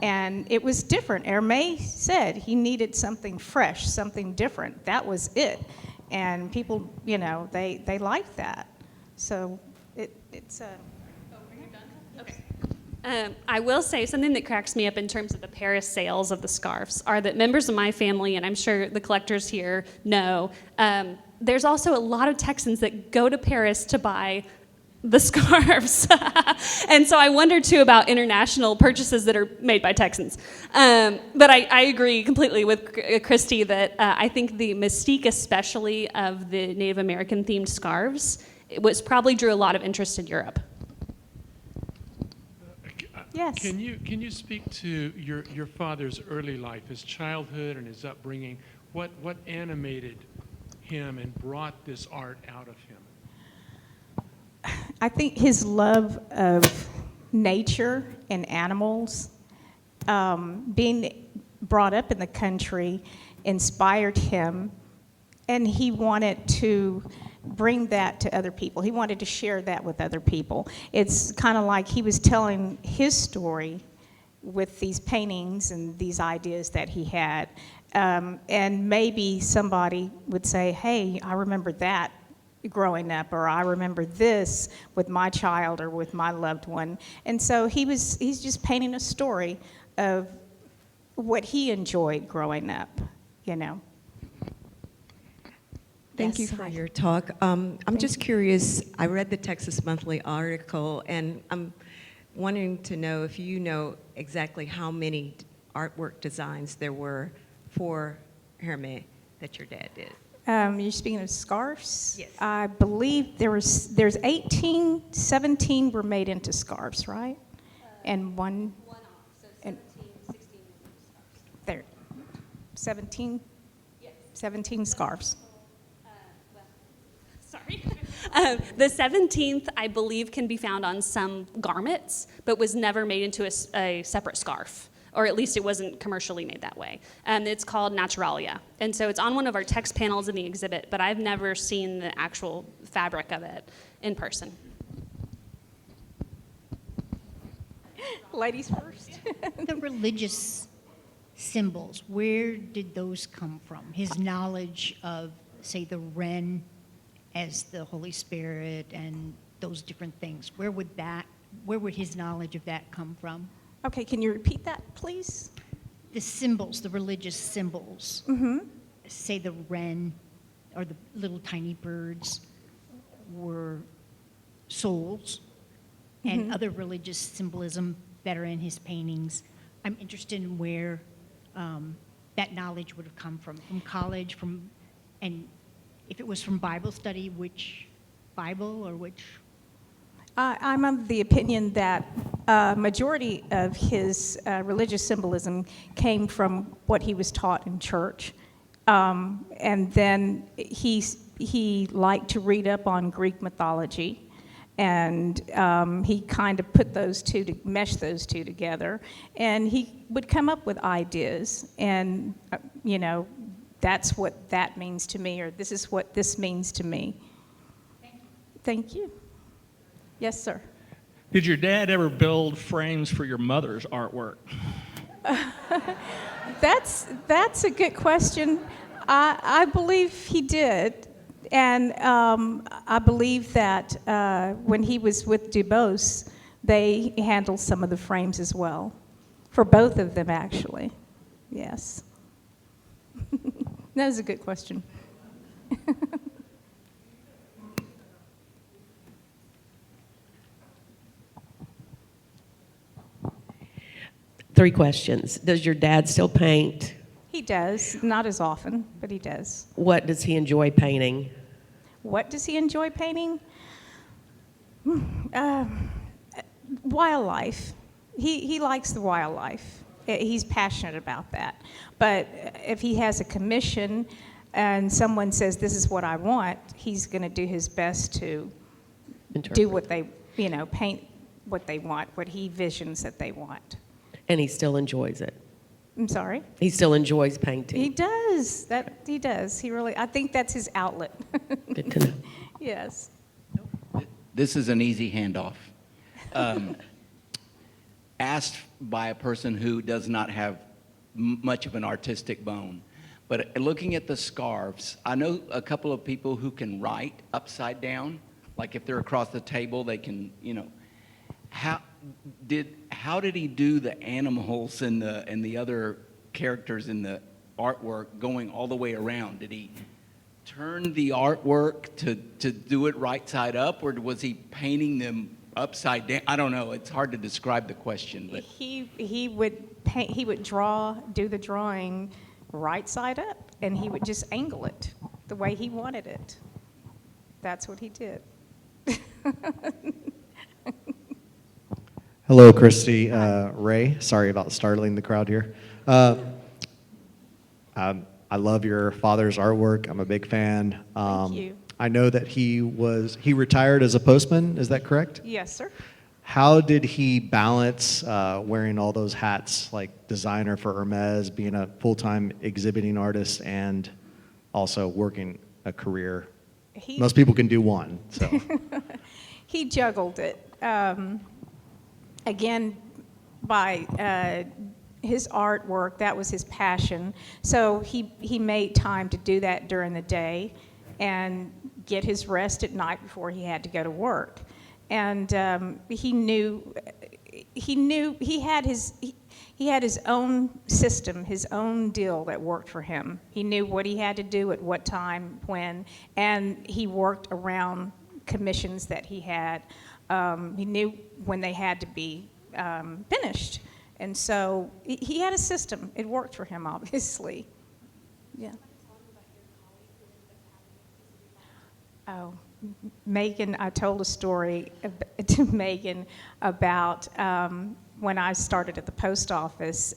And it was different. Hermès said he needed something fresh, something different. That was it. And people, they liked that. So it's a... I will say something that cracks me up in terms of the Paris sales of the scarves are that members of my family, and I'm sure the collectors here know, there's also a lot of Texans that go to Paris to buy the scarves. And so I wonder, too, about international purchases that are made by Texans. But I agree completely with Kristy that I think the mystique, especially of the Native American-themed scarves, probably drew a lot of interest in Europe. Yes. Can you speak to your father's early life, his childhood and his upbringing? What animated him and brought this art out of him? I think his love of nature and animals, being brought up in the country, inspired him, and he wanted to bring that to other people. He wanted to share that with other people. It's kind of like he was telling his story with these paintings and these ideas that he had. And maybe somebody would say, hey, I remember that growing up, or I remember this with my child or with my loved one. And so he's just painting a story of what he enjoyed growing up, Thank you for your talk. I'm just curious, I read the Texas Monthly article, and I'm wanting to know if you know exactly how many artwork designs there were for Hermès that your dad did. You're speaking of scarves? Yes. I believe there's 18, 17 were made into scarves, right? And one off, so 17, 16 scarves. there, 17? Yes. 17 scarves. Sorry. The 17th, I believe, can be found on some garments, but was never made into a separate scarf, or at least it wasn't commercially made that way. It's called Naturalia. And so it's on one of our text panels in the exhibit, but I've never seen the actual fabric of it in person. Ladies first. The religious symbols, where did those come from? His knowledge of, say, the wren as the Holy Spirit and those different things? Where would his knowledge of that come from? Okay, can you repeat that, please? The symbols, the religious symbols, say the wren or the little tiny birds were souls, and other religious symbolism that are in his paintings. I'm interested in where that knowledge would have come from college, and if it was from Bible study, which Bible or which? I'm of the opinion that majority of his religious symbolism came from what he was taught in church. And then he liked to read up on Greek mythology, and he kind of put those two, to mesh those two together, and he would come up with ideas, and that's what that means to me, or this is what this means to me. Thank you. Yes, sir. Did your dad ever build frames for your mother's artwork? That's a good question. I believe he did, and I believe that when he was with Dubose, they handled some of the frames as well, for both of them actually. Yes. That was a good question. 3 questions. Does your dad still paint? He does, not as often, but he does. What does he enjoy painting? What does he enjoy painting? Wildlife. He likes the wildlife. He's passionate about that. But if he has a commission and someone says, this is what I want, he's going to do his best to do what they, paint what they want, what he visions that they want. And he still enjoys it? I'm sorry? He still enjoys painting? He does. He does. I think that's his outlet. Good to know. Yes. This is an easy handoff. Asked by a person who does not have much of an artistic bone. But looking at the scarves, I know a couple of people who can write upside down. Like if they're across the table, they can, How did he do the animals and the other characters in the artwork going all the way around? Did he turn the artwork to do it right side up, or was he painting them upside down? I don't know. It's hard to describe the question, but he would paint. He would do the drawing right side up, and he would just angle it the way he wanted it. That's what he did. Hello, Kristy. Ray, sorry about startling the crowd here. I love your father's artwork. I'm a big fan. Thank you. I know that he retired as a postman. Is that correct? Yes, sir. How did he balance wearing all those hats, like designer for Hermès, being a full-time exhibiting artist, and also working a career? Most people can do one, so. He juggled it. Again, by his artwork, that was his passion. So he made time to do that during the day and get his rest at night before he had to go to work. And he had his own system, his own deal that worked for him. He knew what he had to do at what time, when, and he worked around commissions that he had. He knew when they had to be finished. And so he had a system. It worked for him, obviously. Yeah. Oh, Megan, I told a story to Megan about when I started at the post office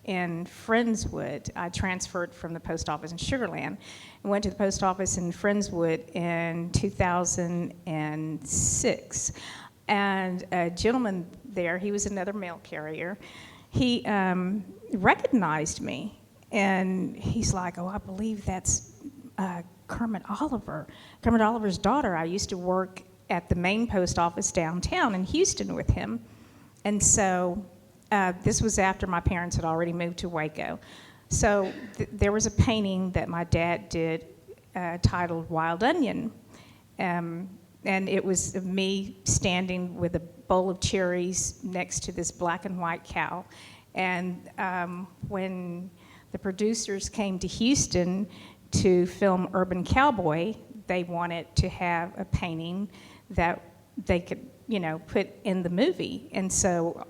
in Friendswood. I transferred from the post office in Sugar Land and went to the post office in Friendswood in 2006. And a gentleman there, he was another mail carrier, he recognized me. And he's like, oh, I believe that's Kermit Oliver. Kermit Oliver's daughter. I used to work at the main post office downtown in Houston with him. And so this was after my parents had already moved to Waco. So there was a painting that my dad did titled Wild Onion. And it was of me standing with a bowl of cherries next to this black and white cow. And when the producers came to Houston to film Urban Cowboy, they wanted to have a painting that they could, put in the movie. And so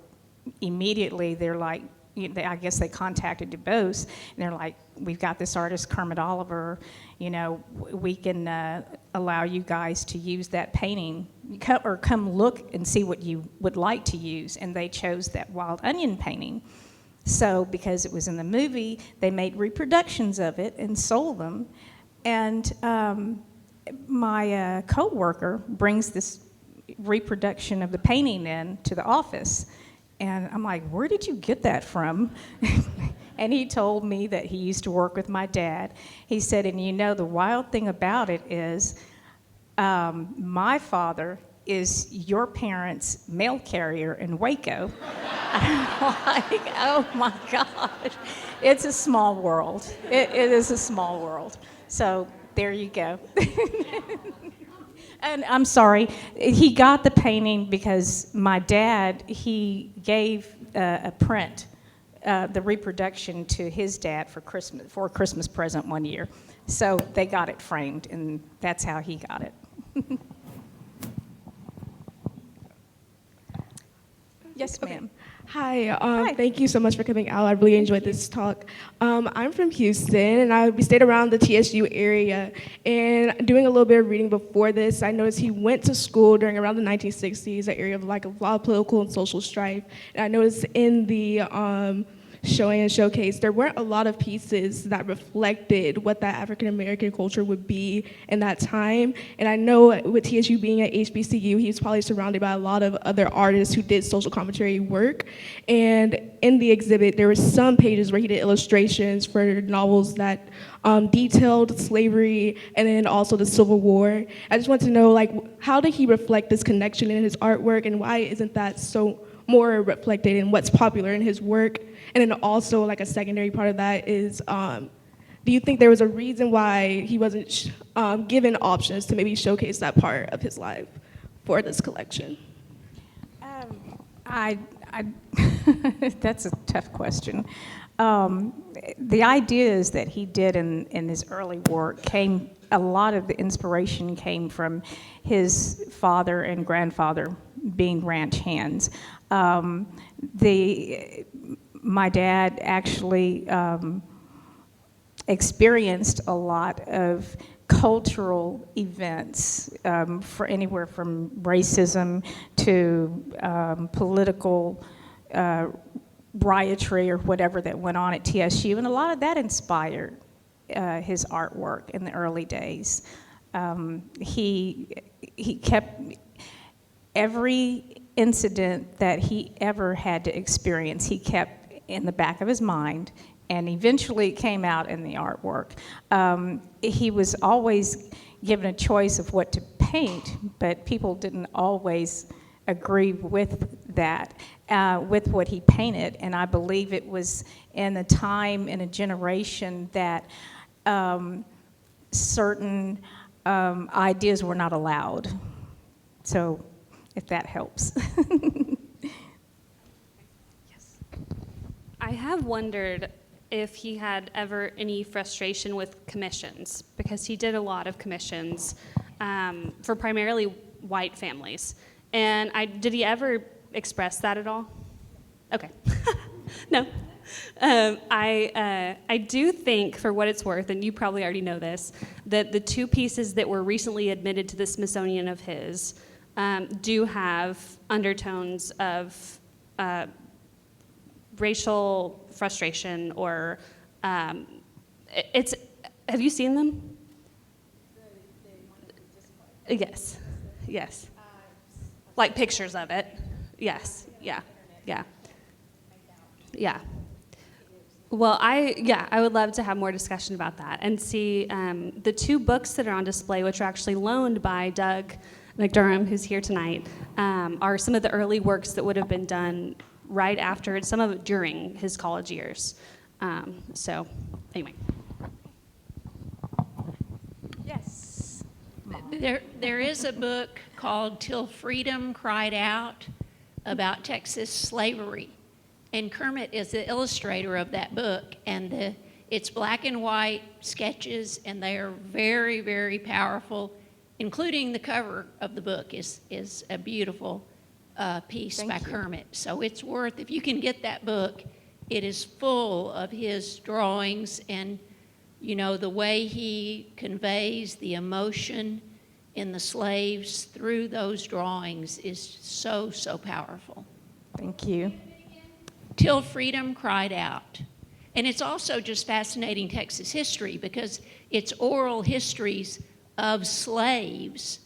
immediately they're like, I guess they contacted DuBose, and they're like, we've got this artist, Kermit Oliver, we can allow you guys to use that painting, or come look and see what you would like to use. And they chose that wild onion painting. So because it was in the movie, they made reproductions of it and sold them. And my co-worker brings this reproduction of the painting in to the office. And I'm like, where did you get that from? And he told me that he used to work with my dad. He said, and the wild thing about it is my father is your parents' mail carrier in Waco. I'm like, oh my gosh. It's a small world. It is a small world. So there you go. And I'm sorry, he got the painting because my dad, he gave a print, the reproduction to his dad for a Christmas present one year. So they got it framed, and that's how he got it. Yes, ma'am. Hi, thank you so much for coming out. I really enjoyed this talk. I'm from Houston, and we stayed around the TSU area. And doing a little bit of reading before this, I noticed he went to school during around the 1960s, an area of like a lot of political and social strife. And I noticed in the showing and showcase, there weren't a lot of pieces that reflected what that African American culture would be in that time. And I know with TSU being at HBCU, he was probably surrounded by a lot of other artists who did social commentary work. And in the exhibit, there were some pages where he did illustrations for novels that detailed slavery and then also the Civil War. I just want to know, how did he reflect this connection in his artwork, and why isn't that so more reflected in what's popular in his work? And then also, a secondary part of that is, do you think there was a reason why he wasn't given options to maybe showcase that part of his life for this collection? That's a tough question. The ideas that he did in his early work a lot of the inspiration came from his father and grandfather being ranch hands. My dad actually experienced a lot of cultural events, for anywhere from racism to political riotry or whatever that went on at TSU, and a lot of that inspired his artwork in the early days. He kept every incident that he ever had to experience, he kept in the back of his mind, and eventually it came out in the artwork. He was always given a choice of what to paint, but people didn't always agree with that, with what he painted. And I believe it was in a time, in a generation that certain ideas were not allowed. So if that helps. I have wondered if he had ever any frustration with commissions, because he did a lot of commissions for primarily white families. And did he ever express that at all? Okay. No. I do think, for what it's worth, and you probably already know this, that the two pieces that were recently admitted to the Smithsonian of his do have undertones of racial frustration, or have you seen them? Yes, yes. Like pictures of it. Yes, yeah. Well, I would love to have more discussion about that and see the two books that are on display, which are actually loaned by Doug McDermott, who's here tonight, are some of the early works that would have been done right after, and some of it during his college years. So, anyway. Yes. There is a book called Till Freedom Cried Out about Texas slavery. And Kermit is the illustrator of that book. And it's black and white sketches, and they are very, very powerful, including the cover of the book is a beautiful piece by Kermit. So it's worth, if you can get that book, it is full of his drawings and, you know, the way he conveys the emotion in the slaves through those drawings is so, so powerful. Thank you. Till Freedom Cried Out. And it's also just fascinating Texas history because it's oral histories of slaves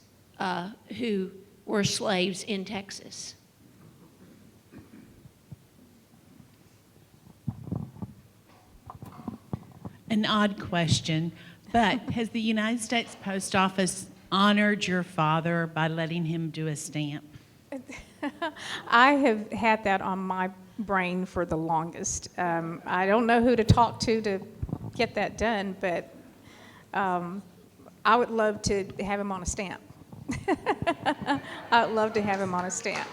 who were slaves in Texas. An odd question, but has the United States Post Office honored your father by letting him do a stamp? I have had that on my brain for the longest. I don't know who to talk to get that done, but I would love to have him on a stamp. I would love to have him on a stamp.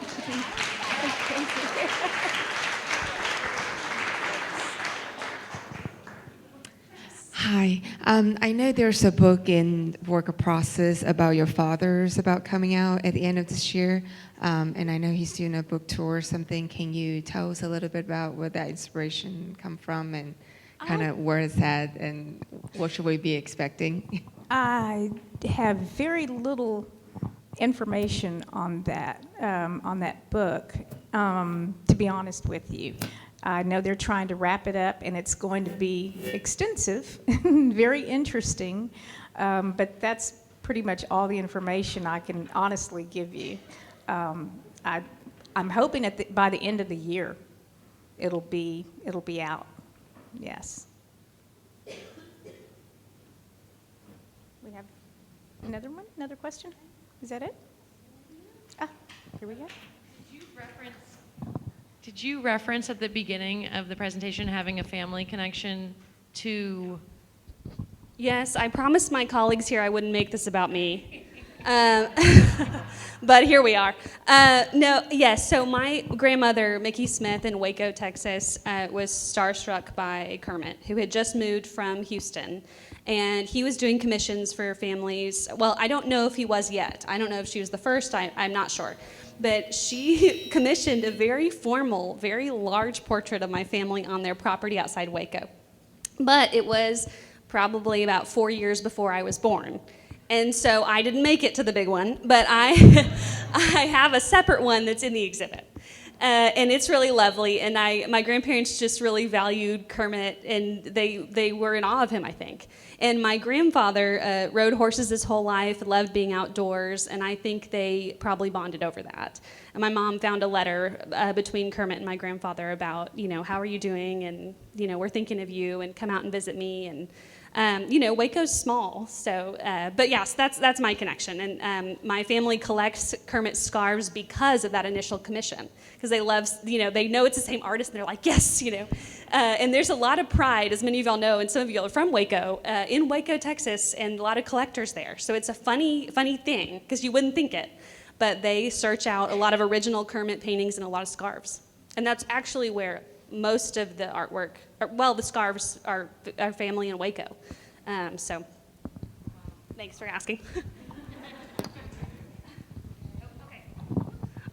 Hi. I know there's a book in work of process about your father's about coming out at the end of this year, and I know he's doing a book tour or something. Can you tell us a little bit about where that inspiration come from and kind of where it's at and what should we be expecting? I have very little information on that book, to be honest with you. I know they're trying to wrap it up, and it's going to be extensive, very interesting, but that's pretty much all the information I can honestly give you. I'm hoping by the end of the year, it'll be out. Yes. We have another one. Another question. Is that it? Ah, here we go. Did you reference at the beginning of the presentation having a family connection to? Yes, I promised my colleagues here I wouldn't make this about me. But here we are. So my grandmother, Mickey Smith in Waco, Texas, was starstruck by Kermit, who had just moved from Houston. And he was doing commissions for families. Well, I don't know if he was yet. I don't know if she was the first. I'm not sure. But she commissioned a very formal, very large portrait of my family on their property outside Waco. But it was probably about 4 years before I was born. And so I didn't make it to the big one, but I have a separate one that's in the exhibit. And it's really lovely, and my grandparents just really valued Kermit, and they were in awe of him, I think. And my grandfather rode horses his whole life, loved being outdoors, and I think they probably bonded over that. And my mom found a letter between Kermit and my grandfather about, how are you doing, and, we're thinking of you, and come out and visit me, and Waco's small, so, but yes, that's my connection. And my family collects Kermit scarves because of that initial commission, because they love, they know it's the same artist, and they're like, yes, and there's a lot of pride, as many of y'all know, and some of y'all are from Waco, in Waco, Texas, and a lot of collectors there. So it's a funny thing, because you wouldn't think it, but they search out a lot of original Kermit paintings and a lot of scarves. And that's actually where most of the artwork, the scarves are our family in Waco. So thanks for asking.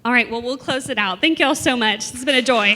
All right, well, we'll close it out. Thank you all so much. It's been a joy.